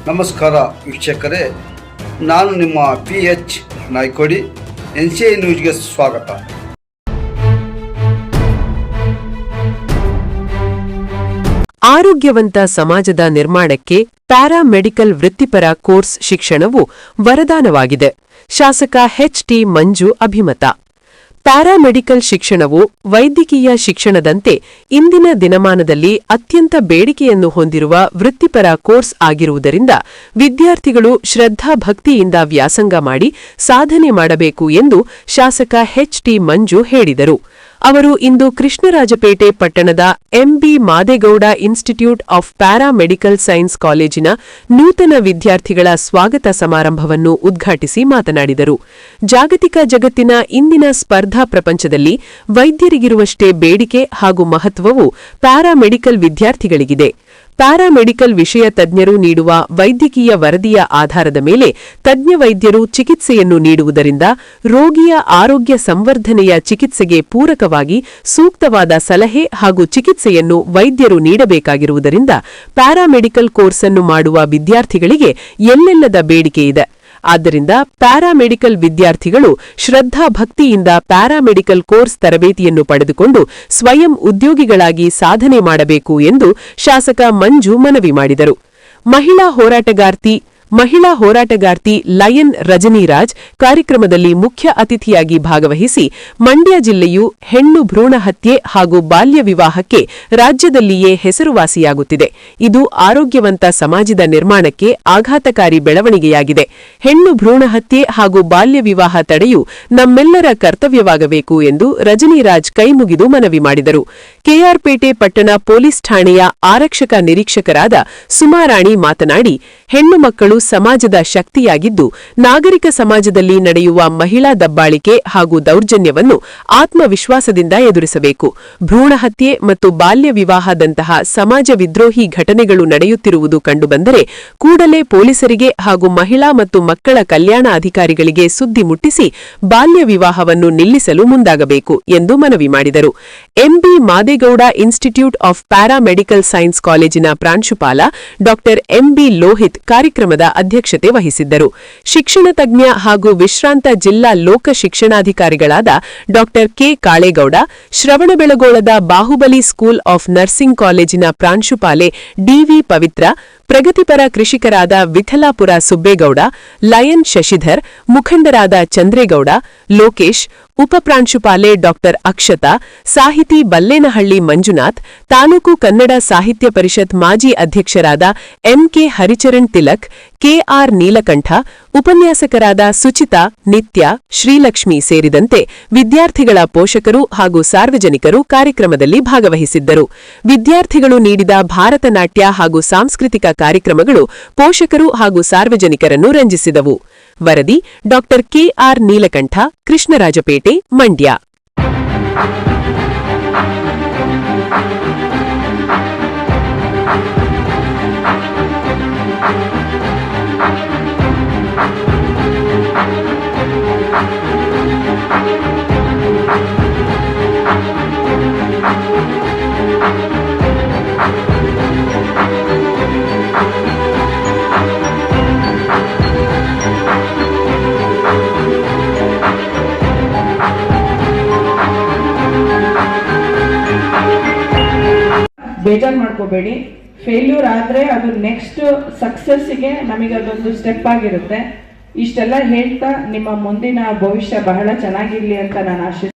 ನಮಸ್ಕಾರ ವೀಕ್ಷಕರೇ, ನಾನು ನಿಮ್ಮ PH ನಾಯ್ಕೋಡಿ. NCI ನ್ಯೂಸ್ಗೆ ಸ್ವಾಗತ. ಆರೋಗ್ಯವಂತ ಸಮಾಜದ ನಿರ್ಮಾಣಕ್ಕೆ ಪ್ಯಾರಾಮೆಡಿಕಲ್ ವೃತ್ತಿಪರ ಕೋರ್ಸ್ ಶಿಕ್ಷಣವು ವರದಾನವಾಗಿದೆ. ಶಾಸಕ HT ಮಂಜು ಅಭಿಮತ. ಪ್ಯಾರಾಮೆಡಿಕಲ್ ಶಿಕ್ಷಣವು ವೈದ್ಯಕೀಯ ಶಿಕ್ಷಣದಂತೆ ಇಂದಿನ ದಿನಮಾನದಲ್ಲಿ ಅತ್ಯಂತ ಬೇಡಿಕೆಯನ್ನು ಹೊಂದಿರುವ ವೃತ್ತಿಪರ ಕೋರ್ಸ್ ಆಗಿರುವುದರಿಂದ ವಿದ್ಯಾರ್ಥಿಗಳು ಶ್ರದ್ಧಾಭಕ್ತಿಯಿಂದ ವ್ಯಾಸಂಗ ಮಾಡಿ ಸಾಧನೆ ಮಾಡಬೇಕು ಎಂದು ಶಾಸಕ HT ಮಂಜು ಹೇಳಿದರು. ಅವರು ಇಂದು ಕೃಷ್ಣರಾಜಪೇಟೆ ಪಟ್ಟಣದ MB Madegowda institute of paramedical science ಕಾಲೇಜಿನ ನೂತನ ವಿದ್ಯಾರ್ಥಿಗಳ ಸ್ವಾಗತ ಸಮಾರಂಭವನ್ನು ಉದ್ಘಾಟಿಸಿ ಮಾತನಾಡಿದರು. ಜಾಗತಿಕ ಜಗತ್ತಿನ ಇಂದಿನ ಸ್ಪರ್ಧಾ ಪ್ರಪಂಚದಲ್ಲಿ ವೈದ್ಯರಿಗಿರುವಷ್ಟೇ ಬೇಡಿಕೆ ಹಾಗೂ ಮಹತ್ವವು ಪ್ಯಾರಾಮೆಡಿಕಲ್ ವಿದ್ಯಾರ್ಥಿಗಳಿಗಿದೆ. ಪ್ಯಾರಾಮೆಡಿಕಲ್ ವಿಷಯ ತಜ್ಞರು ನೀಡುವ ವೈದ್ಯಕೀಯ ವರದಿಯ ಆಧಾರದ ಮೇಲೆ ತಜ್ಞ ವೈದ್ಯರು ಚಿಕಿತ್ಸೆಯನ್ನು ನೀಡುವುದರಿಂದ ರೋಗಿಯ ಆರೋಗ್ಯ ಸಂವರ್ಧನೆಯ ಚಿಕಿತ್ಸೆಗೆ ಪೂರಕವಾಗಿ ಸೂಕ್ತವಾದ ಸಲಹೆ ಹಾಗೂ ಚಿಕಿತ್ಸೆಯನ್ನು ವೈದ್ಯರು ನೀಡಬೇಕಾಗಿರುವುದರಿಂದ ಪ್ಯಾರಾಮೆಡಿಕಲ್ ಕೋರ್ಸ್ ಅನ್ನು ಮಾಡುವ ವಿದ್ಯಾರ್ಥಿಗಳಿಗೆ ಎಲ್ಲೆಲ್ಲದ ಬೇಡಿಕೆಯಿದೆ. ಆದ್ದರಿಂದ ಪ್ಯಾರಾಮೆಡಿಕಲ್ ವಿದ್ಯಾರ್ಥಿಗಳು ಶ್ರದ್ಧಾಭಕ್ತಿಯಿಂದ ಪ್ಯಾರಾಮೆಡಿಕಲ್ ಕೋರ್ಸ್ ತರಬೇತಿಯನ್ನು ಪಡೆದುಕೊಂಡು ಸ್ವಯಂ ಉದ್ಯೋಗಿಗಳಾಗಿ ಸಾಧನೆ ಮಾಡಬೇಕು ಎಂದು ಶಾಸಕ ಮಂಜು ಮನವಿ ಮಾಡಿದರು. ಮಹಿಳಾ ಹೋರಾಟಗಾರ್ತಿ ಲಯನ್ ರಜನಿರಾಜ್ ಕಾರ್ಯಕ್ರಮದಲ್ಲಿ ಮುಖ್ಯ ಅತಿಥಿಯಾಗಿ ಭಾಗವಹಿಸಿ ಮಂಡ್ಯ ಜಿಲ್ಲೆಯು ಹೆಣ್ಣು ಭ್ರೂಣ ಹತ್ಯೆ ಹಾಗೂ ಬಾಲ್ಯ ವಿವಾಹಕ್ಕೆ ರಾಜ್ಯದಲ್ಲಿಯೇ ಹೆಸರುವಾಸಿಯಾಗುತ್ತಿದೆ. ಇದು ಆರೋಗ್ಯವಂತ ಸಮಾಜದ ನಿರ್ಮಾಣಕ್ಕೆ ಆಘಾತಕಾರಿ ಬೆಳವಣಿಗೆಯಾಗಿದೆ. ಹೆಣ್ಣು ಭ್ರೂಣ ಹತ್ಯೆ ಹಾಗೂ ಬಾಲ್ಯ ವಿವಾಹ ತಡೆಯು ನಮ್ಮೆಲ್ಲರ ಕರ್ತವ್ಯವಾಗಬೇಕು ಎಂದು ರಜನಿರಾಜ್ ಕೈಮುಗಿದು ಮನವಿ ಮಾಡಿದರು. ಕೆಆರ್ಪೇಟೆ ಪಟ್ಟಣ ಪೊಲೀಸ್ ಠಾಣೆಯ ಆರಕ್ಷಕ ನಿರೀಕ್ಷಕರಾದ ಸುಮಾರಾಣಿ ಮಾತನಾಡಿ, ಹೆಣ್ಣು ಮಕ್ಕಳು ಸಮಾಜದ ಶಕ್ತಿಯಾಗಿದ್ದು ನಾಗರಿಕ ಸಮಾಜದಲ್ಲಿ ನಡೆಯುವ ಮಹಿಳಾ ದಬ್ಬಾಳಿಕೆ ಹಾಗೂ ದೌರ್ಜನ್ಯವನ್ನು ಆತ್ಮವಿಶ್ವಾಸದಿಂದ ಎದುರಿಸಬೇಕು. ಭ್ರೂಣ ಹತ್ಯೆ ಮತ್ತು ಬಾಲ್ಯ ವಿವಾಹದಂತಹ ಸಮಾಜ ವಿದ್ರೋಹಿ ಘಟನೆಗಳು ನಡೆಯುತ್ತಿರುವುದು ಕಂಡುಬಂದರೆ ಕೂಡಲೇ ಪೊಲೀಸರಿಗೆ ಹಾಗೂ ಮಹಿಳಾ ಮತ್ತು ಮಕ್ಕಳ ಕಲ್ಯಾಣ ಅಧಿಕಾರಿಗಳಿಗೆ ಸುದ್ದಿ ಮುಟ್ಟಿಸಿ ಬಾಲ್ಯ ವಿವಾಹವನ್ನು ನಿಲ್ಲಿಸಲು ಮುಂದಾಗಬೇಕು ಎಂದು ಮನವಿ ಮಾಡಿದರು. MB Madegowda institute of paramedical science ಕಾಲೇಜಿನ ಪ್ರಾಂಶುಪಾಲ ಡಾ MB ಲೋಹಿತ್ ಕಾರ್ಯಕ್ರಮದ ಅಧ್ಯಕ್ಷತೆ ವಹಿಸಿದ್ದರು. ಶಿಕ್ಷಣ ತಜ್ಞ ಹಾಗೂ ವಿಶ್ರಾಂತ ಜಿಲ್ಲಾ ಲೋಕ ಶಿಕ್ಷಣಾಧಿಕಾರಿಗಳಾದ ಡಾ K ಕಾಳೇಗೌಡ, ಶ್ರವಣಬೆಳಗೊಳದ ಬಾಹುಬಲಿ ಸ್ಕೂಲ್ ಆಫ್ ನರ್ಸಿಂಗ್ ಕಾಲೇಜಿನ ಪ್ರಾಂಶುಪಾಲೆ DV ಪವಿತ್ರ, ಪ್ರಗತಿಪರ ಕೃಷಿಕರಾದ ವಿಠಲಾಪುರ ಸುಬ್ಬೇಗೌಡ, ಲಯನ್ ಶಶಿಧರ್, ಮುಖಂಡರಾದ ಚಂದ್ರೇಗೌಡ, ಲೋಕೇಶ್, ಉಪಪ್ರಾಂಶುಪಾಲೆ ಡಾ ಅಕ್ಷತಾ, ಸಾಹಿತಿ ಬಲ್ಲೇನಹಳ್ಳಿ ಮಂಜುನಾಥ್, ತಾಲೂಕು ಕನ್ನಡ ಸಾಹಿತ್ಯ ಪರಿಷತ್ ಮಾಜಿ ಅಧ್ಯಕ್ಷರಾದ MK ಹರಿಚರಣ್ ತಿಲಕ್, KR ನೀಲಕಂಠ, ಉಪನ್ಯಾಸಕರಾದ ಸುಚಿತಾ, ನಿತ್ಯ, ಶ್ರೀಲಕ್ಷ್ಮಿ ಸೇರಿದಂತೆ ವಿದ್ಯಾರ್ಥಿಗಳ ಪೋಷಕರು ಹಾಗೂ ಸಾರ್ವಜನಿಕರು ಕಾರ್ಯಕ್ರಮದಲ್ಲಿ ಭಾಗವಹಿಸಿದ್ದರು. ವಿದ್ಯಾರ್ಥಿಗಳು ನೀಡಿದ ಭಾರತ ನಾಟ್ಯ ಹಾಗೂ ಸಾಂಸ್ಕೃತಿಕ ಕಾರ್ಯಕ್ರಮಗಳು ಪೋಷಕರು ಹಾಗೂ ಸಾರ್ವಜನಿಕರನ್ನು ರಂಜಿಸಿದವು. ವರದಿ ಡಾ KR ನೀಲಕಂಠ, ಕೃಷ್ಣರಾಜಪೇಟೆ, ಮಂಡ್ಯ. ಬೇಜಾರು ಮಾಡ್ಕೋಬೇಡಿ. ಫೇಲ್ಯೂರ್ ಆದರೆ ಅದು ನೆಕ್ಸ್ಟ್ ಸಕ್ಸಸ್ಸಿಗೆ ನಮಗೆ ಅದೊಂದು ಸ್ಟೆಪ್ ಆಗಿರುತ್ತೆ. ಇಷ್ಟೆಲ್ಲ ಹೇಳ್ತಾ ನಿಮ್ಮ ಮುಂದಿನ ಭವಿಷ್ಯ ಬಹಳ ಚೆನ್ನಾಗಿರ್ಲಿ ಅಂತ ನಾನು ಆಶಿಸ್ತೀನಿ.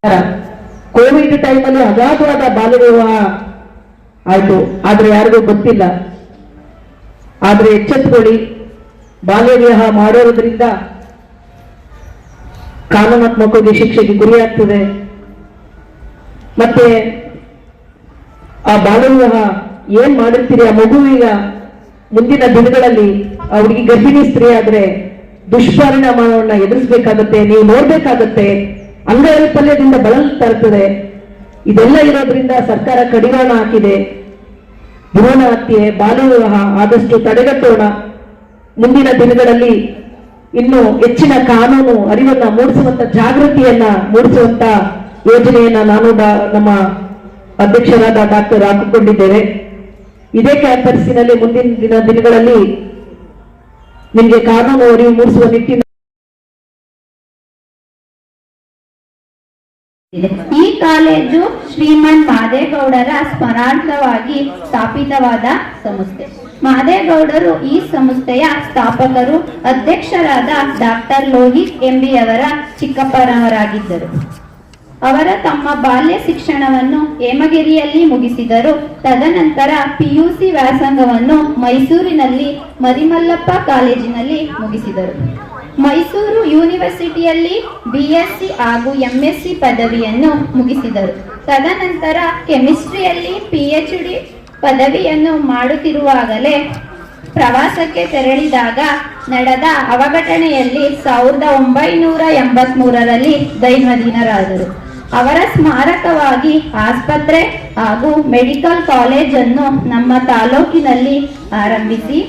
ಕೋವಿಡ್ ಟೈಮಲ್ಲಿ ಅಗಾಧವಾದ ಬಾಲ್ಯ ವಿವಾಹ ಆಯ್ತು, ಆದ್ರೆ ಯಾರಿಗೂ ಗೊತ್ತಿಲ್ಲ. ಆದ್ರೆ ಎಚ್ಚೆತ್ತುಕೊಳ್ಳಿ, ಬಾಲ್ಯ ವಿವಾಹ ಮಾಡೋದ್ರಿಂದ ಕಾನೂನಾತ್ಮಕವಾಗಿ ಶಿಕ್ಷೆಗೆ ಗುರಿಯಾಗ್ತದೆ. ಮತ್ತೆ ಆ ಬಾಲ್ಯ ವಿವಾಹ ಏನ್ ಮಾಡಿರ್ತೀರಿ, ಆ ಮಗುವಿಗ ಮುಂದಿನ ದಿನಗಳಲ್ಲಿ ಆ ಹುಡುಗಿ ಗರ್ಭಿಣಿ ಸ್ತ್ರೀ ಆದ್ರೆ ದುಷ್ಪರಿಣಾಮವನ್ನ ಎದುರಿಸಬೇಕಾಗತ್ತೆ, ನೀವು ನೋಡ್ಬೇಕಾಗತ್ತೆ, ಅಂಗವೈಫಲ್ಯದಿಂದ ಬಳಲ್ತಾ ಇರ್ತದೆ. ಇದೆಲ್ಲ ಇರೋದ್ರಿಂದ ಸರ್ಕಾರ ಕಡಿವಾಣ ಹಾಕಿದೆ. ಭ್ರೂಣ ಹತ್ಯೆ, ಬಾಲ್ಯ ವಿವಾಹ ಆದಷ್ಟು ತಡೆಗಟ್ಟೋಣ. ಮುಂದಿನ ದಿನಗಳಲ್ಲಿ ಇನ್ನು ಹೆಚ್ಚಿನ ಕಾನೂನು ಅರಿವನ್ನ ಮೂಡಿಸುವಂತ, ಜಾಗೃತಿಯನ್ನ ಮೂಡಿಸುವಂತ ಯೋಜನೆಯನ್ನ ನಾನು ನಮ್ಮ ಅಧ್ಯಕ್ಷರಾದ ಡಾಕ್ಟರ್ ಹಾಕಿಕೊಂಡಿದ್ದೇವೆ. ಇದೇ ಕ್ಯಾಂಪಸ್ಸಿನಲ್ಲಿ ಮುಂದಿನ ದಿನಗಳಲ್ಲಿ ನಿಮಗೆ ಕಾನೂನು ಅರಿವು ಮೂಡಿಸುವ ನಿಟ್ಟಿನ ಈ ಕಾಲೇಜು ಶ್ರೀಮನ್ ಮಾದೇಗೌಡರ ಸ್ಮರಣಾರ್ಥವಾಗಿ ಸ್ಥಾಪಿತವಾದ ಸಂಸ್ಥೆ. ಮಾದೇಗೌಡರು ಈ ಸಂಸ್ಥೆಯ ಸ್ಥಾಪಕರು, ಅಧ್ಯಕ್ಷರಾದ ಡಾಕ್ಟರ್ ಲೋಹಿತ್ ಎಂಬಿಯವರ ಚಿಕ್ಕಪ್ಪನವರಾಗಿದ್ದರು. ಅವರ ತಮ್ಮ ಬಾಲ್ಯ ಶಿಕ್ಷಣವನ್ನು ಹೇಮಗಿರಿಯಲ್ಲಿ ಮುಗಿಸಿದರು. ತದನಂತರ PUC ವ್ಯಾಸಂಗವನ್ನು ಮೈಸೂರಿನಲ್ಲಿ ಮರಿಮಲ್ಲಪ್ಪ ಕಾಲೇಜಿನಲ್ಲಿ ಮುಗಿಸಿದರು. ಮೈಸೂರು ಯೂನಿವರ್ಸಿಟಿಯಲ್ಲಿ BSc ಹಾಗೂ MSc ಪದವಿಯನ್ನು ಮುಗಿಸಿದರು. ತದನಂತರ ಕೆಮಿಸ್ಟ್ರಿಯಲ್ಲಿ PhD ಪದವಿಯನ್ನು ಮಾಡುತ್ತಿರುವಾಗಲೇ ಪ್ರವಾಸಕ್ಕೆ ತೆರಳಿದಾಗ ನಡೆದ ಅವಘಟನೆಯಲ್ಲಿ 1983ರಲ್ಲಿ ದೈನಂದಿನರಾದರು. ಅವರ ಸ್ಮಾರಕವಾಗಿ ಆಸ್ಪತ್ರೆ ಹಾಗೂ ಮೆಡಿಕಲ್ ಕಾಲೇಜನ್ನು ನಮ್ಮ ತಾಲೂಕಿನಲ್ಲಿ ಆರಂಭಿಸಿ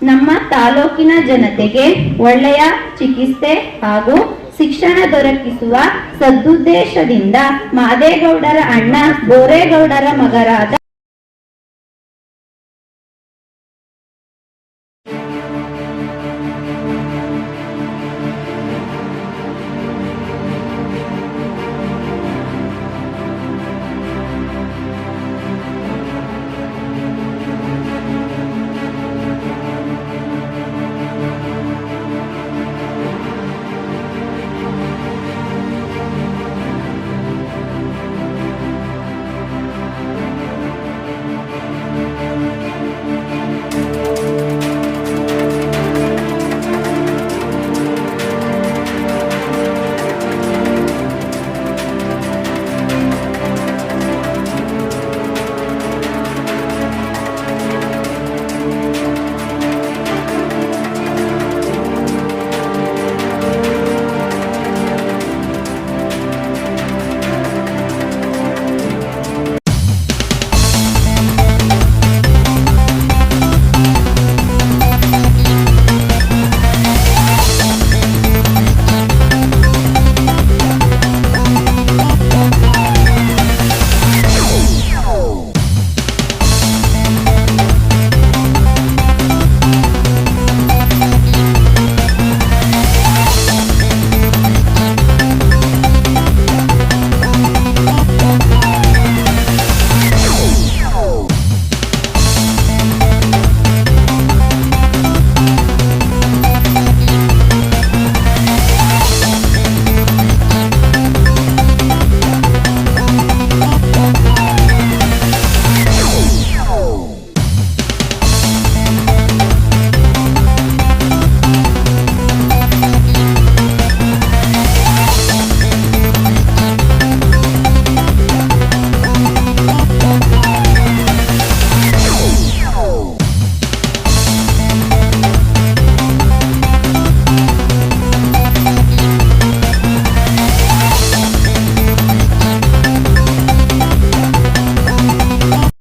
ನಮ್ಮ ತಾಲೂಕಿನ ಜನತೆಗೆ ಒಳ್ಳೆಯ ಚಿಕಿತ್ಸೆ ಹಾಗೂ ಶಿಕ್ಷಣ ದೊರಕಿಸುವ ಸದುದ್ದೇಶದಿಂದ ಮಾದೇಗೌಡರ ಅಣ್ಣ ಬೋರೇಗೌಡರ ಮಗರಾದ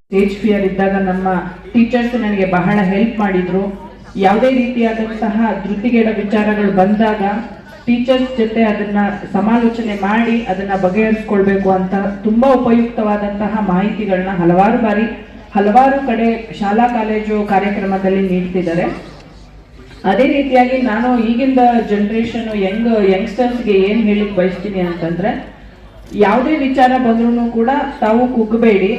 ಸ್ಟೇಜ್ ಫಿಯರ್ ಇದ್ದಾಗ ನಮ್ಮ ಟೀಚರ್ಸ್ ನನಗೆ ಬಹಳ ಹೆಲ್ಪ್ ಮಾಡಿದ್ರು. ಯಾವುದೇ ರೀತಿಯಾದಂತಹ ಧೃತಿಗೆಡ ವಿಚಾರಗಳು ಬಂದಾಗ ಟೀಚರ್ಸ್ ಜೊತೆ ಅದನ್ನ ಸಮಾಲೋಚನೆ ಮಾಡಿ ಅದನ್ನ ಬಗೆಹರಿಸ್ಕೊಳ್ಬೇಕು ಅಂತ ತುಂಬಾ ಉಪಯುಕ್ತವಾದಂತಹ ಮಾಹಿತಿಗಳನ್ನ ಹಲವಾರು ಕಡೆ ಶಾಲಾ ಕಾಲೇಜು ಕಾರ್ಯಕ್ರಮದಲ್ಲಿ ನೀಡ್ತಿದ್ದಾರೆ. ಅದೇ ರೀತಿಯಾಗಿ ನಾನು ಈಗಿಂದ ಜನರೇಷನ್ ಯಂಗ್ಸ್ಟರ್ಸ್ಗೆ ಏನ್ ಹೇಳಿಕ್ ಬಯಸ್ತೀನಿ ಅಂತಂದ್ರೆ, ಯಾವುದೇ ವಿಚಾರ ಬಂದ್ರೂ ಕೂಡ ತಾವು ಕುಗ್ಗಬೇಡಿ.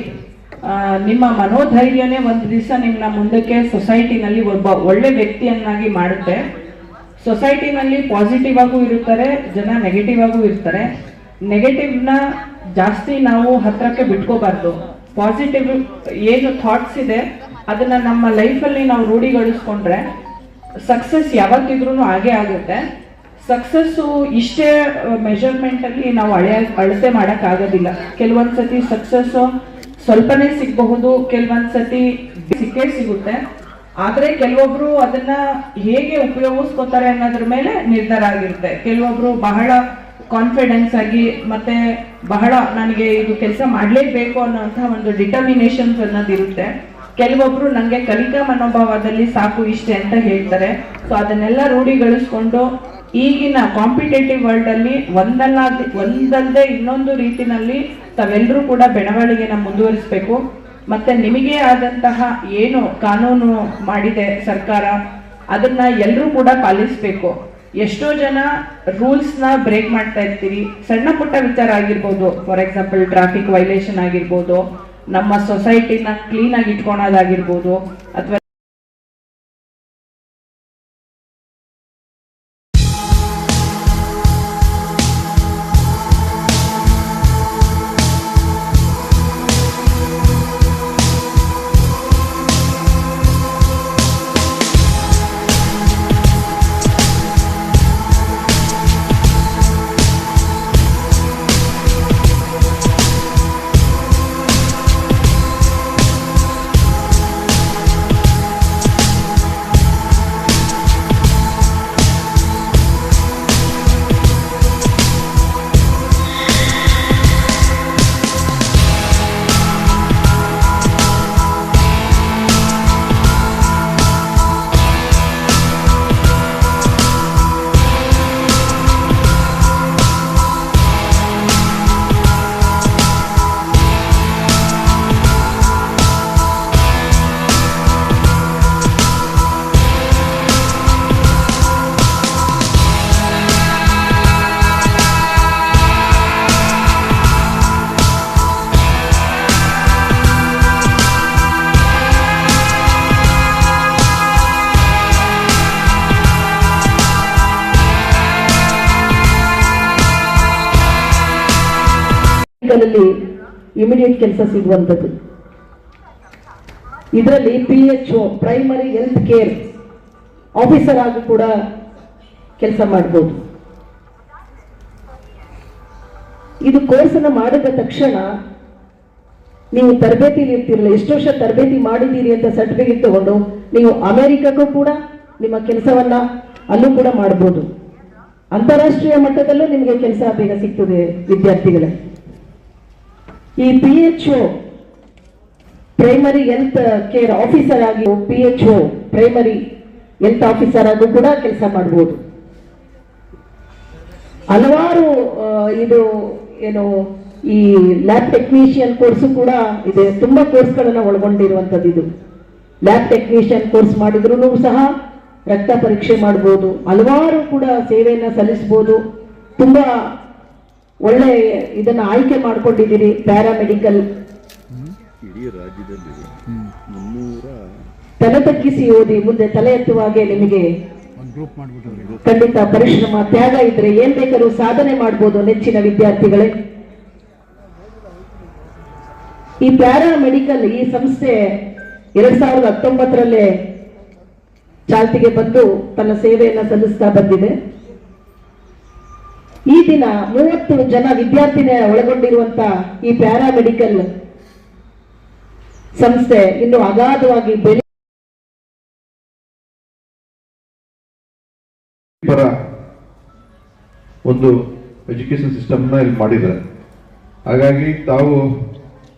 ನಿಮ್ಮ ಮನೋಧೈರ್ಯನೇ ಒಂದು ದಿವಸ ನಿಮ್ಮನ್ನ ಮುಂದಕ್ಕೆ ಸೊಸೈಟಿನಲ್ಲಿ ಒಬ್ಬ ಒಳ್ಳೆ ವ್ಯಕ್ತಿಯನ್ನಾಗಿ ಮಾಡುತ್ತೆ. ಸೊಸೈಟಿನಲ್ಲಿ ಪಾಸಿಟಿವ್ ಆಗೂ ಇರುತ್ತಾರೆ ಜನ, ನೆಗೆಟಿವ್ ಆಗೂ ಇರ್ತಾರೆ. ನೆಗೆಟಿವ್ನ ಜಾಸ್ತಿ ನಾವು ಹತ್ರಕ್ಕೆ ಬಿಟ್ಕೋಬಾರ್ದು. ಪಾಸಿಟಿವ್ ಏನು ಥಾಟ್ಸ್ ಇದೆ ಅದನ್ನ ನಮ್ಮ ಲೈಫಲ್ಲಿ ನಾವು ರೂಢಿಗೊಳಿಸ್ಕೊಂಡ್ರೆ ಸಕ್ಸಸ್ ಯಾವತ್ತಿದ್ರೂ ಹಾಗೇ ಆಗುತ್ತೆ. ಸಕ್ಸಸ್ಸು ಇಷ್ಟೇ ಮೆಜರ್ಮೆಂಟ್ ಅಲ್ಲಿ ನಾವು ಅಳತೆ ಮಾಡೋಕ್ಕಾಗೋದಿಲ್ಲ. ಕೆಲವೊಂದ್ಸತಿ ಸಕ್ಸಸ್ಸು ಸ್ವಲ್ಪನೇ ಸಿಗಬಹುದು, ಕೆಲವೊಂದ್ಸತಿ ಸಿಕ್ಕೇ ಸಿಗುತ್ತೆ. ಆದ್ರೆ ಕೆಲವೊಬ್ರು ಅದನ್ನ ಹೇಗೆ ಉಪಯೋಗಿಸ್ಕೋತಾರೆ ಅನ್ನೋದ್ರ ಮೇಲೆ ನಿರ್ಧಾರ ಆಗಿರುತ್ತೆ. ಕೆಲವೊಬ್ರು ಬಹಳ ಕಾನ್ಫಿಡೆನ್ಸ್ ಆಗಿ ಮತ್ತೆ ಬಹಳ ನನಗೆ ಇದು ಕೆಲಸ ಮಾಡಲೇಬೇಕು ಅನ್ನೋಂಥ ಒಂದು ಡಿಟರ್ಮಿನೇಷನ್ಸ್ ಅನ್ನೋದಿರುತ್ತೆ. ಕೆಲವೊಬ್ರು ನನಗೆ ಕಲಿಕಾ ಮನೋಭಾವದಲ್ಲಿ ಸಾಕು ಇಷ್ಟೇ ಅಂತ ಹೇಳ್ತಾರೆ. ಸೊ ಅದನ್ನೆಲ್ಲ ರೂಢಿಗಳಿಸ್ಕೊಂಡು ಈಗಿನ ಕಾಂಪಿಟೇಟಿವ್ ವರ್ಲ್ಡ್ ಅಲ್ಲಿ ಒಂದಲ್ಲದೆ ಇನ್ನೊಂದು ರೀತಿನಲ್ಲಿ ತಾವೆಲ್ಲರೂ ಕೂಡ ಬೆಳವಣಿಗೆನ ಮುಂದುವರಿಸಬೇಕು. ಮತ್ತೆ ನಿಮಗೆ ಆದಂತಹ ಏನು ಕಾನೂನು ಮಾಡಿದೆ ಸರ್ಕಾರ ಅದನ್ನ ಎಲ್ಲರೂ ಕೂಡ ಪಾಲಿಸಬೇಕು. ಎಷ್ಟೋ ಜನ ರೂಲ್ಸ್ ನ ಬ್ರೇಕ್ ಮಾಡ್ತಾ ಇರ್ತೀರಿ. ಸಣ್ಣ ಪುಟ್ಟ ವಿಚಾರ ಆಗಿರ್ಬೋದು, ಫಾರ್ ಎಕ್ಸಾಂಪಲ್ ಟ್ರಾಫಿಕ್ ವೈಲೇಷನ್ ಆಗಿರ್ಬೋದು, ನಮ್ಮ ಸೊಸೈಟಿನ ಕ್ಲೀನ್ ಆಗಿ ಇಟ್ಕೊಳೋದಾಗಿರ್ಬೋದು, ಅಥವಾ ಇಮಿಡಿಯೇಟ್ ಕೆಲಸ ಸಿಗುವಂಥದ್ದು. ಇದರಲ್ಲಿ PHO primary health care officer ಆಗಿ ಕೂಡ ಕೆಲಸ ಮಾಡ್ಬೋದು. ಇದು ಕೋರ್ಸನ್ನು ಮಾಡಿದ ತಕ್ಷಣ ನೀವು ತರಬೇತಿಲಿ ಇರ್ತಿರಲ್ಲ, ಎಷ್ಟು ವರ್ಷ ತರಬೇತಿ ಮಾಡಿದ್ದೀರಿ ಅಂತ ಸರ್ಟಿಫಿಕೇಟ್ ತಗೊಂಡು ನೀವು ಅಮೆರಿಕಕ್ಕೂ ಕೂಡ ನಿಮ್ಮ ಕೆಲಸವನ್ನ ಅಲ್ಲೂ ಕೂಡ ಮಾಡ್ಬೋದು. ಅಂತಾರಾಷ್ಟ್ರೀಯ ಮಟ್ಟದಲ್ಲೂ ನಿಮಗೆ ಕೆಲಸ ಬೇಗ ಸಿಗ್ತದೆ ವಿದ್ಯಾರ್ಥಿಗಳೇ. ಈ PHO primary health care officer ಆಗಿ PHO ಪ್ರೈಮರಿ ಹೆಲ್ತ್ ಆಫೀಸರ್ ಆಗಿ ಕೂಡ ಕೆಲಸ ಮಾಡ್ಬೋದು. ಹಲವಾರು ಇದು ಏನು ಈ ಲ್ಯಾಬ್ ಟೆಕ್ನಿಷಿಯನ್ ಕೋರ್ಸು ಕೂಡ ಇದೆ. ತುಂಬಾ ಕೋರ್ಸ್ಗಳನ್ನ ಒಳಗೊಂಡಿರುವಂಥದ್ದು ಇದು. ಲ್ಯಾಬ್ ಟೆಕ್ನಿಷಿಯನ್ ಕೋರ್ಸ್ ಮಾಡಿದ್ರು ಸಹ ರಕ್ತ ಪರೀಕ್ಷೆ ಮಾಡ್ಬೋದು, ಹಲವಾರು ಕೂಡ ಸೇವೆಯನ್ನ ಸಲ್ಲಿಸ್ಬೋದು. ತುಂಬಾ ಒಳ್ಳೆ ಇದನ್ನ ಆಯ್ಕೆ ಮಾಡ್ಕೊಂಡಿದ್ದೀರಿ. ಪ್ಯಾರಾಮೆಡಿಕಲ್ ತಲೆ ತಗ್ಗಿಸಿ ಓದಿ ಮುಂದೆ ತಲೆ ಎತ್ತುವಾಗೆ ನಿಮಗೆ ಖಂಡಿತ ಪರಿಶ್ರಮ ತ್ಯಾಗ ಇದ್ರೆ ಏನ್ ಬೇಕಾದ್ರೂ ಸಾಧನೆ ಮಾಡ್ಬೋದು. ನೆಚ್ಚಿನ ವಿದ್ಯಾರ್ಥಿಗಳೇ, ಈ ಪ್ಯಾರಾಮೆಡಿಕಲ್ ಈ ಸಂಸ್ಥೆ 2019 ಚಾಲ್ತಿಗೆ ಬಂದು ತನ್ನ ಸೇವೆಯನ್ನ ಸಲ್ಲಿಸ್ತಾ ಬಂದಿದೆ. ಈ ದಿನ 30 ಜನ ವಿದ್ಯಾರ್ಥಿನ ಒಳಗೊಂಡಿರುವಂತ ಈ ಪ್ಯಾರಾಮೆಡಿಕಲ್ ಸಂಸ್ಥೆ ಇನ್ನು ಅಗಾಧವಾಗಿ ಬೆಳೆ ಪರ ಒಂದು ಎಜುಕೇಶನ್ ಸಿಸ್ಟಮ್ನ ಇಲ್ಲಿ ಮಾಡಿದ್ದಾರೆ. ಹಾಗಾಗಿ ತಾವು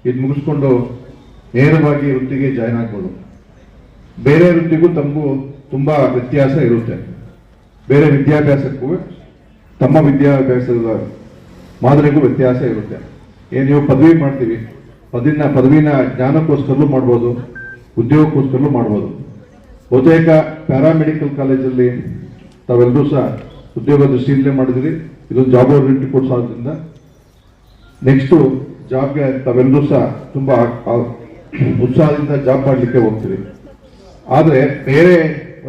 ಇದು ಮುಗಿಸ್ಕೊಂಡು ನೇರವಾಗಿ ವೃತ್ತಿಗೆ ಜಾಯ್ನ್ ಆಗ್ಬೋದು. ಬೇರೆ ವೃತ್ತಿಗೂ ತಮಗೂ ತುಂಬಾ ವ್ಯತ್ಯಾಸ ಇರುತ್ತೆ. ಬೇರೆ ವಿದ್ಯಾಭ್ಯಾಸಕ್ಕೂ ತಮ್ಮ ವಿದ್ಯಾಭ್ಯಾಸದ ಮಾದರಿಗೂ ವ್ಯತ್ಯಾಸ ಇರುತ್ತೆ. ಏನು ನೀವು ಪದವಿ ಮಾಡ್ತೀವಿ, ಪದವಿನ ಜ್ಞಾನಕ್ಕೋಸ್ಕರಲೂ ಮಾಡ್ಬೋದು, ಉದ್ಯೋಗಕ್ಕೋಸ್ಕರಲೂ ಮಾಡ್ಬೋದು. ಬಹುತೇಕ ಪ್ಯಾರಾಮೆಡಿಕಲ್ ಕಾಲೇಜಲ್ಲಿ ತಾವೆಲ್ಲರೂ ಸಹ ಉದ್ಯೋಗ ದೃಷ್ಟಿಯಿಂದಲೇ ಮಾಡಿದಿರಿ. ಇದೊಂದು ಜಾಬ್ ಓರಿಯೆಂಟೆಡ್ ಕೋರ್ಸ್ ಆದ್ರಿಂದ ನೆಕ್ಸ್ಟು ಜಾಬ್ಗೆ ತಾವೆಲ್ಲರೂ ಸಹ ತುಂಬ ಉತ್ಸಾಹದಿಂದ ಜಾಬ್ ಮಾಡಲಿಕ್ಕೆ ಹೋಗ್ತೀವಿ. ಆದರೆ ಬೇರೆ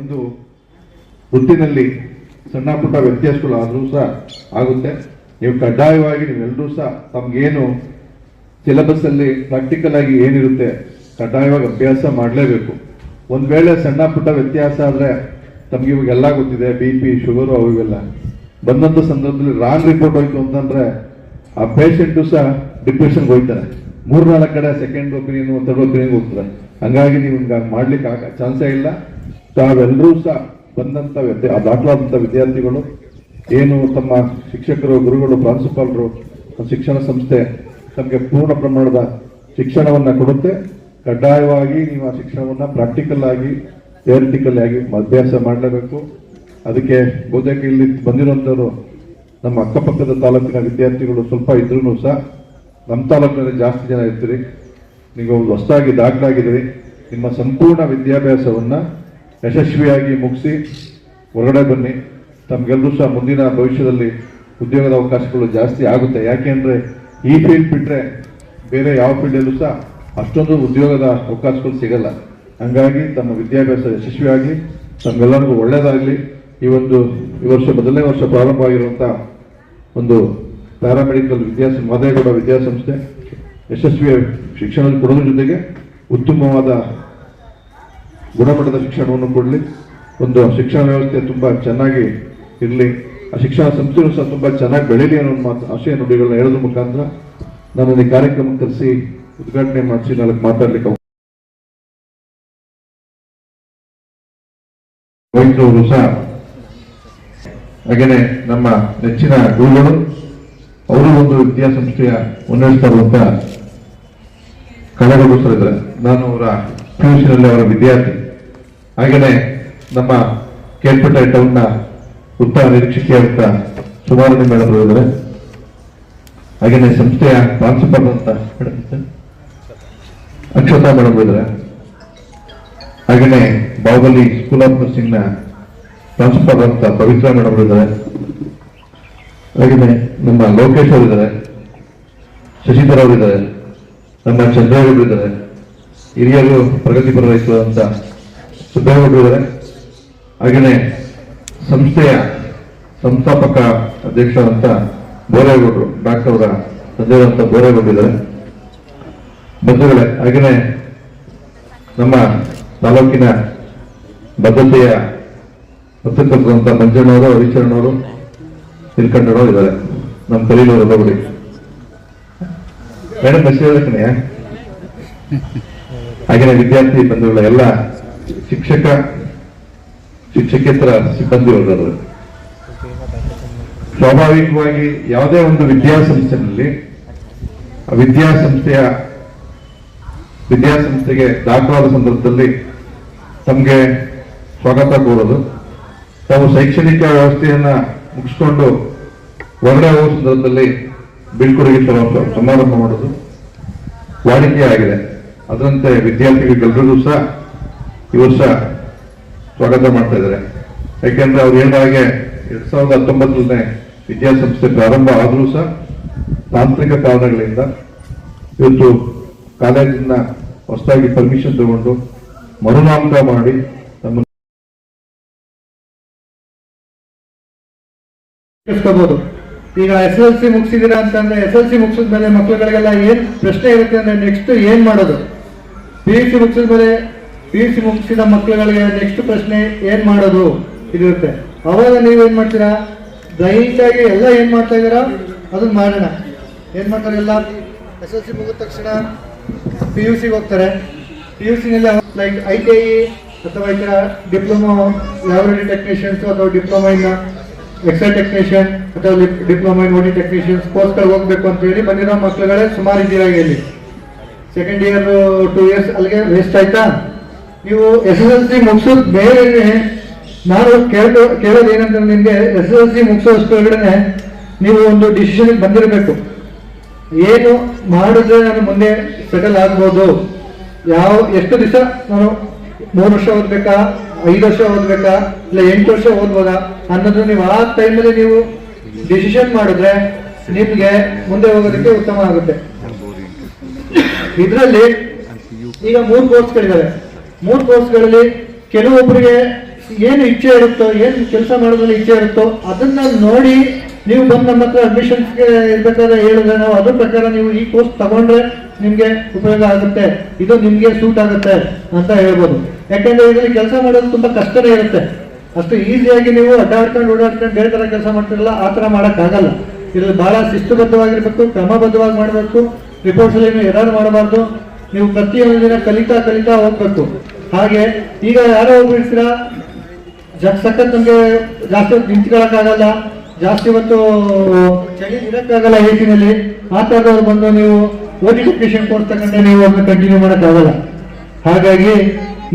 ಒಂದು ವೃತ್ತಿನಲ್ಲಿ ಸಣ್ಣ ಪುಟ್ಟ ವ್ಯತ್ಯಾಸಗಳು ಆದರೂ ಸಹ ಆಗುತ್ತೆ. ನೀವು ಕಡ್ಡಾಯವಾಗಿ ನೀವೆಲ್ಲರೂ ಸಹ ತಮ್ಗೇನು ಸಿಲೆಬಸ್ಸಲ್ಲಿ ಪ್ರಾಕ್ಟಿಕಲ್ ಆಗಿ ಏನಿರುತ್ತೆ ಕಡ್ಡಾಯವಾಗಿ ಅಭ್ಯಾಸ ಮಾಡಲೇಬೇಕು. ಒಂದು ವೇಳೆ ಸಣ್ಣ ಪುಟ್ಟ ವ್ಯತ್ಯಾಸ ಆದರೆ ತಮಗೆ ಇವಾಗೆಲ್ಲ ಗೊತ್ತಿದೆ, BP, ಶುಗರು ಅವು ಇವೆಲ್ಲ ಬಂದಂಥ ಸಂದರ್ಭದಲ್ಲಿ ರಾಂಗ್ ರಿಪೋರ್ಟ್ ಹೋಯ್ತು ಅಂತಂದರೆ ಆ ಪೇಷಂಟು ಸಹ ಡಿಪ್ರೆಷನ್ಗೆ ಹೋಗ್ತಾರೆ. 3-4 ಕಡೆ ಸೆಕೆಂಡ್ ಒಪಿನಿಯನ್, ಥರ್ಡ್ ಒಪಿನಿಯನ್ ಹೋಗ್ತಾರೆ. ಹಂಗಾಗಿ ನೀವು ಹಿಂಗೆ ಮಾಡ್ಲಿಕ್ಕೆ ಚಾನ್ಸೇ ಇಲ್ಲ. ತಾವೆಲ್ಲರೂ ಸಹ ಬಂದಂಥ ದಾಖಲಾದಂಥ ವಿದ್ಯಾರ್ಥಿಗಳು ಏನು ತಮ್ಮ ಶಿಕ್ಷಕರು, ಗುರುಗಳು, ಪ್ರಾಂಶುಪಾಲರು, ಶಿಕ್ಷಣ ಸಂಸ್ಥೆ ತಮಗೆ ಪೂರ್ಣ ಪ್ರಮಾಣದ ಶಿಕ್ಷಣವನ್ನು ಕೊಡುತ್ತೆ. ಕಡ್ಡಾಯವಾಗಿ ನೀವು ಆ ಶಿಕ್ಷಣವನ್ನು ಪ್ರಾಕ್ಟಿಕಲ್ ಆಗಿ, ಥಿಯರಿಟಿಕಲ್ ಆಗಿ ಅಭ್ಯಾಸ ಮಾಡಲೇಬೇಕು. ಅದಕ್ಕೆ ಬಹುತೇಕ ಇಲ್ಲಿ ಬಂದಿರುವಂಥವ್ರು ನಮ್ಮ ಅಕ್ಕಪಕ್ಕದ ತಾಲೂಕಿನ ವಿದ್ಯಾರ್ಥಿಗಳು ಸ್ವಲ್ಪ ಇದ್ರೂ ಸಹ ನಮ್ಮ ತಾಲೂಕಿನಲ್ಲಿ ಜಾಸ್ತಿ ಜನ ಇರ್ತೀರಿ. ನೀವು ಹೊಸದಾಗಿ ದಾಖಲಾಗಿದ್ದೀರಿ. ನಿಮ್ಮ ಸಂಪೂರ್ಣ ವಿದ್ಯಾಭ್ಯಾಸವನ್ನು ಯಶಸ್ವಿಯಾಗಿ ಮುಗಿಸಿ ಹೊರಗಡೆ ಬನ್ನಿ. ತಮಗೆಲ್ಲರೂ ಸಹ ಮುಂದಿನ ಭವಿಷ್ಯದಲ್ಲಿ ಉದ್ಯೋಗದ ಅವಕಾಶಗಳು ಜಾಸ್ತಿ ಆಗುತ್ತೆ. ಯಾಕೆಂದರೆ ಈ ಫೀಲ್ಡ್ ಬಿಟ್ಟರೆ ಬೇರೆ ಯಾವ ಫೀಲ್ಡಲ್ಲೂ ಸಹ ಅಷ್ಟೊಂದು ಉದ್ಯೋಗದ ಅವಕಾಶಗಳು ಸಿಗಲ್ಲ. ಹಾಗಾಗಿ ತಮ್ಮ ವಿದ್ಯಾಭ್ಯಾಸ ಯಶಸ್ವಿಯಾಗಲಿ, ತಮ್ಮೆಲ್ಲರಿಗೂ ಒಳ್ಳೆಯದಾಗಲಿ. ಈ ವರ್ಷ ಮೊದಲನೇ ವರ್ಷ ಪ್ರಾರಂಭ ಆಗಿರುವಂಥ ಒಂದು ಪ್ಯಾರಾಮೆಡಿಕಲ್ ಮಾದೇಗೌಡ ವಿದ್ಯಾಸಂಸ್ಥೆ ಯಶಸ್ವಿ ಶಿಕ್ಷಣ ಕೊಡೋದ್ರ ಜೊತೆಗೆ ಉತ್ತಮವಾದ ಗುಣಮಟ್ಟದ ಶಿಕ್ಷಣವನ್ನು ಕೊಡಲಿ. ಒಂದು ಶಿಕ್ಷಣ ವ್ಯವಸ್ಥೆ ತುಂಬ ಚೆನ್ನಾಗಿ ಇರಲಿ, ಆ ಶಿಕ್ಷಣ ಸಂಸ್ಥೆಯೂ ಸಹ ತುಂಬ ಚೆನ್ನಾಗಿ ಬೆಳೀಲಿ ಅನ್ನೋ ಒಂದು ಆಶಯ ನುಡಿಗಳನ್ನ ಹೇಳೋದ್ರ ಮುಖಾಂತರ ನಾನು ಈ ಕಾರ್ಯಕ್ರಮಕ್ಕೆ ಕರೆಸಿ ಉದ್ಘಾಟನೆ ಮಾಡಿಸಿ ನಾಲ್ಕು ಮಾತಾಡ್ಲಿಕ್ಕೆ ವೈದ್ಯರು ಸಹ ಹಾಗೇನೆ ನಮ್ಮ ನೆಚ್ಚಿನ ಗುರುಗಳು ಅವರು ಒಂದು ವಿದ್ಯಾಸಂಸ್ಥೆಯ ಮುನ್ನಡೆಸ್ತಾ ಇರುವಂತ ಕಳೆಗಳು ಇದ್ದಾರೆ. ನಾನು ಅವರ PUC ಅವರ ವಿದ್ಯಾರ್ಥಿ. ಹಾಗೇನೆ ನಮ್ಮ ಕೇಳ್ಪೇಟೆ ಟೌನ್ನ ಉತ್ತಮ ನಿರೀಕ್ಷಕಿಯಾದಂತ ಸುಮಾರು ಮೇಡಮ್ ಇದ್ದಾರೆ. ಹಾಗೇನೆ ಸಂಸ್ಥೆಯ ಪ್ರಾಂಶುಪಾಲ ಅಂತ ಅಕ್ಷತಾ ಮೇಡಮ್ ಇದ್ದಾರೆ. ಹಾಗೇನೆ ಬಾಹುಬಲಿ ಸ್ಕೂಲ್ ಆಫ್ ನರ್ಸಿಂಗ್ ನ ಪ್ರಾಂಶುಪಾಲ ಅಂತ ಪವಿತ್ರ ಮೇಡಮ್ ಇದ್ದಾರೆ. ಹಾಗೇನೆ ನಮ್ಮ ಲೋಕೇಶ್ ಅವರಿದ್ದಾರೆ, ಶಶಿಧರ್ ಅವರಿದ್ದಾರೆ, ನಮ್ಮ ಚಂದ್ರೇಗೌಡರು ಇದ್ದಾರೆ, ಹಿರಿಯರು ಪ್ರಗತಿಪರ ರೈತರು ಅಂತ ಸುಬ್ಬೇಗೌಡರು ಇದ್ದಾರೆ. ಹಾಗೇನೆ ಸಂಸ್ಥೆಯ ಸಂಸ್ಥಾಪಕ ಅಧ್ಯಕ್ಷರಾದಂತ ಬೋರೇಗೌಡರು, ಡಾಕ್ಟರ್ ಅವರ ತಂದೆಯವರಂತ ಬೋರೇಗೌಡರು ಇದ್ದಾರೆ. ಬಂಧುಗಳೇ, ಹಾಗೇನೆ ನಮ್ಮ ತಾಲೂಕಿನ ಬದ್ಧತೆಯ ಪತ್ರಕರ್ತರಂತ ಮಂಜಣ್ಣವರು, ಹರಿಚರಣವರು, ತಿಳ್ಕೊಂಡವರು ಇದ್ದಾರೆ. ನಮ್ಮ ಕಲೀಲವರೆಲ್ಲ ಬಿಡಿ ಮೇಡಮ್ ಹೆಸರು. ಹಾಗೇನೆ ವಿದ್ಯಾರ್ಥಿ ಬಂಧುಗಳ ಎಲ್ಲ ಶಿಕ್ಷಕೇತರ ಸಿಬ್ಬಂದಿಯವರು ಸ್ವಾಭಾವಿಕವಾಗಿ ಯಾವುದೇ ಒಂದು ವಿದ್ಯಾಸಂಸ್ಥೆನಲ್ಲಿ ವಿದ್ಯಾಸಂಸ್ಥೆಗೆ ದಾಖಲಾದ ಸಂದರ್ಭದಲ್ಲಿ ತಮಗೆ ಸ್ವಾಗತ ಕೋರೋದು, ತಾವು ಶೈಕ್ಷಣಿಕ ವ್ಯವಸ್ಥೆಯನ್ನ ಮುಗಿಸ್ಕೊಂಡು ಹೊರಗಡೆ ಹೋಗುವ ಸಂದರ್ಭದಲ್ಲಿ ಬೀಳ್ಕೊಡುಗೆ ಸಮಾರಂಭ ಮಾಡೋದು ವಾಡಿಕೆ ಆಗಿದೆ. ಅದರಂತೆ ವಿದ್ಯಾರ್ಥಿಗಳಿಗೆಲ್ಲರಿಗೂ ಸಹ ಈ ವರ್ಷ ಸ್ವಾಗತ ಮಾಡ್ತಾ ಇದ್ದಾರೆ. ಯಾಕೆಂದ್ರೆ ಅವ್ರು ಹೇಳಿದ ಹಾಗೆ 2019ನೇ ವಿದ್ಯಾಸಂಸ್ಥೆ ಪ್ರಾರಂಭ ಆದರೂ ಸಹ ತಾಂತ್ರಿಕ ಕಾರಣಗಳಿಂದ ಇವತ್ತು ಕಾಲೇಜಿನ ಹೊಸದಾಗಿ ಪರ್ಮಿಷನ್ ತಗೊಂಡು ಮರುನಾಮಕ ಮಾಡಿ ನಮ್ಮ ಈಗ SSLC ಮುಗಿಸಿದಿರಾ ಅಂತಂದ್ರೆ SSLC ಮುಗಿಸಿದ ಮೇಲೆ ಮಕ್ಕಳುಗಳಿಗೆಲ್ಲ ಏನ್ ಪ್ರಶ್ನೆ ಇರುತ್ತೆ ಅಂದ್ರೆ ನೆಕ್ಸ್ಟ್ ಏನ್ ಮಾಡೋದು. PUC ಮುಗಿಸಿದ ಮೇಲೆ PUC ಮುಗಿಸಿದ ಮಕ್ಕಳುಗಳಿಗೆ ನೆಕ್ಸ್ಟ್ ಪ್ರಶ್ನೆ ಏನ್ ಮಾಡೋದು ಇರುತ್ತೆ. ಅವಾಗ ನೀವೇನ್ ಮಾಡ್ತೀರಾ, ದೈಹಿಕವಾಗಿ ಎಲ್ಲ ಏನ್ ಮಾಡ್ತಾ ಇದ್ದೀರಾ ಅದನ್ನ ಮಾಡೋಣ. ಏನ್ ಮಾಡ್ತಾರೆ, ಎಲ್ಲ SSLC ಮುಗಿದ ತಕ್ಷಣ PUCಗೆ ಹೋಗ್ತಾರೆ. PUC ನಲ್ಲಿ ಲೈಕ್ ITI ಅಥವಾ ಈ ತರ ಡಿಪ್ಲೊಮಾ ಲ್ಯಾಬೊರೇಟರಿ ಟೆಕ್ನಿಷಿಯನ್ಸ್ ಅಥವಾ ಡಿಪ್ಲೊಮಾ ಇನ್ ಎಕ್ಸೈಲ್ ಟೆಕ್ನಿಷಿಯನ್ ಅಥವಾ ಡಿಪ್ಲೊಮಾ ಇನ್ ಓಡಿ ಟೆಕ್ನಿಷಿಯನ್ಸ್ ಕೋರ್ಸ್ಗಳಿಗೆ ಹೋಗ್ಬೇಕು ಅಂತ ಹೇಳಿ ಬಂದಿರೋ ಮಕ್ಕಳುಗಳೇ ಸುಮಾರು ಇದ್ದೀರಾ. ಇಲ್ಲಿ ಸೆಕೆಂಡ್ ಇಯರ್ 2 years ಅಲ್ಲಿಗೆ ವೇಸ್ಟ್ ಆಯ್ತಾ. ನೀವು SSLC ಮುಗಿಸೋದ್ ಬೇರೆ. ನಾನು ಕೇಳೋದು ಏನಂದ್ರೆ ನಿಮ್ಗೆ SSLC ಮುಗಿಸೋಷ್ಟೊಳಗಡೆ ನೀವು ಒಂದು ಡಿಸಿಷನ್ ಬಂದಿರಬೇಕು. ಏನು ಮಾಡಿದ್ರೆ ನಾನು ಮುಂದೆ ಸೆಟಲ್ ಆಗ್ಬೋದು, ಎಷ್ಟು ದಿವಸ ನಾನು 3 ವರ್ಷ ಓದ್ಬೇಕಾ, 5 ವರ್ಷ ಓದ್ಬೇಕಾ, ಇಲ್ಲ 8 ವರ್ಷ ಓದ್ಬೋದಾ ಅನ್ನೋದು ನೀವು ಆ ಟೈಮಲ್ಲಿ ನೀವು ಡಿಸಿಷನ್ ಮಾಡಿದ್ರೆ ನಿಮ್ಗೆ ಮುಂದೆ ಹೋಗೋದಕ್ಕೆ ಉತ್ತಮ ಆಗುತ್ತೆ. ಇದರಲ್ಲಿ ಈಗ 3 ಕೋರ್ಸ್ಗಳಿದ್ದಾವೆ. 3 ಕೋರ್ಸ್ಗಳಲ್ಲಿ ಕೆಲವೊಬ್ಬರಿಗೆ ಏನು ಇಚ್ಛೆ ಇರುತ್ತೋ, ಏನು ಕೆಲಸ ಮಾಡೋದ್ರಲ್ಲಿ ಇಚ್ಛೆ ಇರುತ್ತೋ ಅದನ್ನ ನೋಡಿ ನೀವು ಬಂದು ನಮ್ಮ ಹತ್ರ ಅಡ್ಮಿಷನ್ಸ್ಗೆ ಇರ್ಬೇಕಾದ್ರೆ ಹೇಳಿದ್ರೆ ನಾವು ಅದ್ರ ಪ್ರಕಾರ ನೀವು ಈ ಕೋರ್ಸ್ ತಗೊಂಡ್ರೆ ನಿಮ್ಗೆ ಉಪಯೋಗ ಆಗುತ್ತೆ, ಇದು ನಿಮ್ಗೆ ಸೂಟ್ ಆಗುತ್ತೆ ಅಂತ ಹೇಳ್ಬೋದು. ಯಾಕಂದ್ರೆ ಇದರಲ್ಲಿ ಕೆಲಸ ಮಾಡೋದು ತುಂಬಾ ಕಷ್ಟನೇ ಇರುತ್ತೆ. ಅಷ್ಟು ಈಸಿಯಾಗಿ ನೀವು ಅಡ್ಡಾಡ್ಕೊಂಡು ಓಡಾಡ್ಕೊಂಡು ಬೇರೆ ತರ ಕೆಲಸ ಮಾಡ್ತಿರಲ್ಲ, ಆ ತರ ಮಾಡಕ್ ಆಗಲ್ಲ. ಇದ್ರಲ್ಲಿ ಬಹಳ ಶಿಸ್ತುಬದ್ಧವಾಗಿರ್ಬೇಕು, ಕ್ರಮಬದ್ಧವಾಗಿ ಮಾಡಬೇಕು, ರಿಪೋರ್ಟ್ಸ್ ಅಲ್ಲಿ ನೀವು ಎರರ್ ಮಾಡಬಾರ್ದು. ನೀವು ಪ್ರತಿಯೊಂದು ದಿನ ಕಲಿತಾ ಹೋಗ್ಬೇಕು. ಹಾಗೆ ಈಗ ಯಾರೋ ಹೋಗ್ಬಿಡ್ತೀರಾ, ಸಖತ್ ನಮ್ಗೆ ಜಾಸ್ತಿ ಹೊತ್ತು ನಿಂತ್ಕೊಳ್ಳೋಕ್ಕಾಗಲ್ಲ, ಜಾಸ್ತಿ ಹೊತ್ತು ಚಳಿ ಇರಕ್ಕಾಗಲ್ಲ ಏಸಿನಲ್ಲಿ, ಆ ತರದವ್ರು ಬಂದು ನೀವು ಓಟಿ ಟೆಕ್ನಿಷಿಯನ್ ಕೋರ್ಸ್ ತಗೊಂಡ್ರೆ ನೀವು ಅದನ್ನ ಕಂಟಿನ್ಯೂ ಮಾಡೋಕ್ಕಾಗಲ್ಲ. ಹಾಗಾಗಿ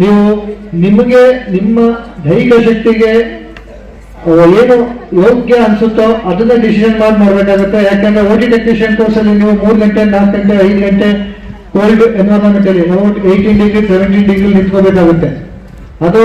ನೀವು ನಿಮಗೆ ನಿಮ್ಮ ದೈಹಿಕ ಶಕ್ತಿಗೆ ಏನು ಯೋಗ್ಯ ಅನ್ಸುತ್ತೋ ಅದನ್ನ ಡಿಸಿಷನ್ ಮಾಡ್ಬೇಕಾಗುತ್ತೆ. ಯಾಕಂದ್ರೆ ಓಟಿ ಟೆಕ್ನಿಷಿಯನ್ ಕೋರ್ಸ್ ಅಲ್ಲಿ ನೀವು 3 ಗಂಟೆ 4 ಗಂಟೆ 5 ಗಂಟೆ ಕೋಲ್ಡ್ ಎನ್ವೈರನ್ಮೆಂಟ್ ಅಲ್ಲಿ 18 ಡಿಗ್ರಿ 17 ಡಿಗ್ರಿ ನಿಂತ್ಕೋಬೇಕಾಗುತ್ತೆ. ಅದು